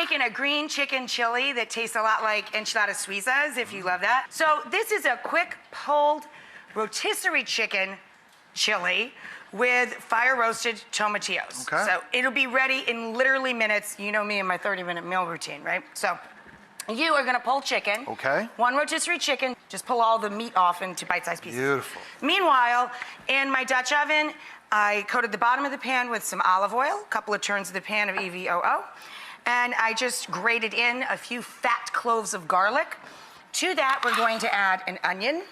making a green chicken chili that tastes a lot like enchilada suizas, if you love that. So this is a quick pulled rotisserie chicken chili with fire roasted tomatillos. Okay. So it'll be ready in literally minutes. You know me and my 30-minute meal routine, right? So you are gonna pull chicken. Okay. One rotisserie chicken, just pull all the meat off into bite-sized pieces. Beautiful. Meanwhile, in my Dutch oven, I coated the bottom of the pan with some olive oil, a couple of turns of the pan of EVOO, and I just grated in a few fat cloves of garlic. To that, we're going to add an onion.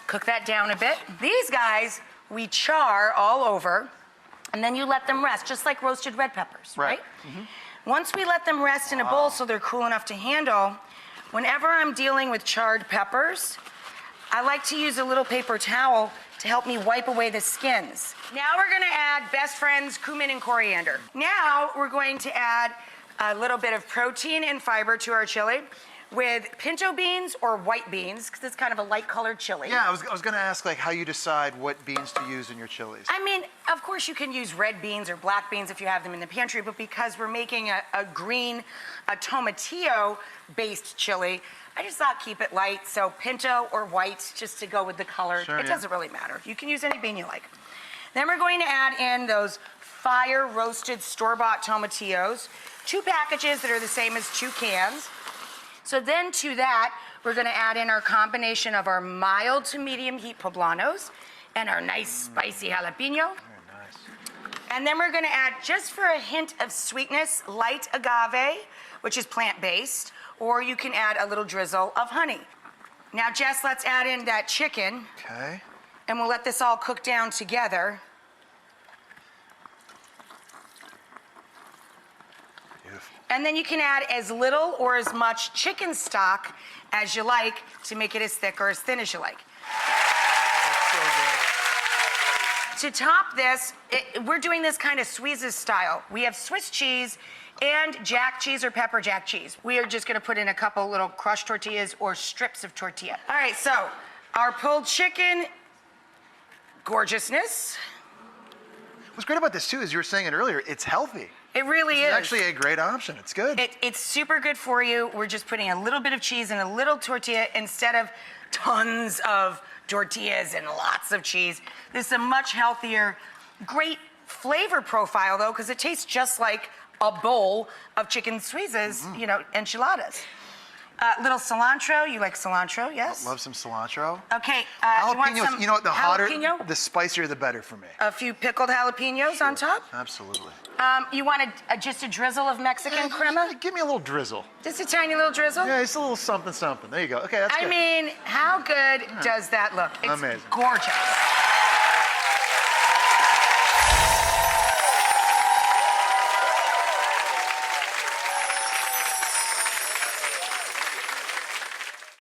Cook that down a bit. These guys, we char all over, and then you let them rest, just like roasted red peppers, right? Once we let them rest in a bowl so they're cool enough to handle, whenever I'm dealing with charred peppers, I like to use a little paper towel to help me wipe away the skins. Now we're gonna add best friends, cumin and coriander. Now we're going to add a little bit of protein and fiber to our chili with pinto beans or white beans, because it's kind of a light colored chili. Yeah, I was gonna ask like how you decide what beans to use in your chilies. I mean, of course you can use red beans or black beans if you have them in the pantry, but because we're making a green, a tomatillo-based chili, I just thought keep it light, so pinto or white, just to go with the color. Sure, it doesn't really matter. You can use any bean you like. Then we're going to add in those fire-roasted store-bought tomatillos, 2 packages that are the same as 2 cans. So then to that, we're gonna add in our combination of our mild to medium heat poblanos and our nice spicy jalapeno. Very nice. And then we're gonna add, just for a hint of sweetness, light agave, which is plant-based, or you can add a little drizzle of honey. Now, Jess, let's add in that chicken. Okay. And we'll let this all cook down together. Beautiful. And then you can add as little or as much chicken stock as you like to make it as thick or as thin as you like. That's so good. To top this, we're doing this kind of Swiss style. We have Swiss cheese and jack cheese or pepper jack cheese. We are just gonna put in a couple little crushed tortillas or strips of tortilla. All right, so our pulled chicken, gorgeousness. What's great about this too is you were saying it earlier, it's healthy. It really is. It's actually a great option. It's good. It's super good for you. We're just putting a little bit of cheese and a little tortilla instead of tons of tortillas and lots of cheese. This is a much healthier, great flavor profile though, because it tastes just like a bowl of chicken suizas, you know, enchiladas. Little cilantro. You like cilantro, yes? Love some cilantro. Okay. Jalapenos. You want some You know what? The hotter, jalapeno? the spicier, the better for me. A few pickled jalapenos on top. Absolutely. You want just a drizzle of Mexican crema? Give me a little drizzle. Just a tiny little drizzle? Yeah, it's a little something, something. There you go. Okay, that's good. I mean, how good does that look? It's Amazing. gorgeous.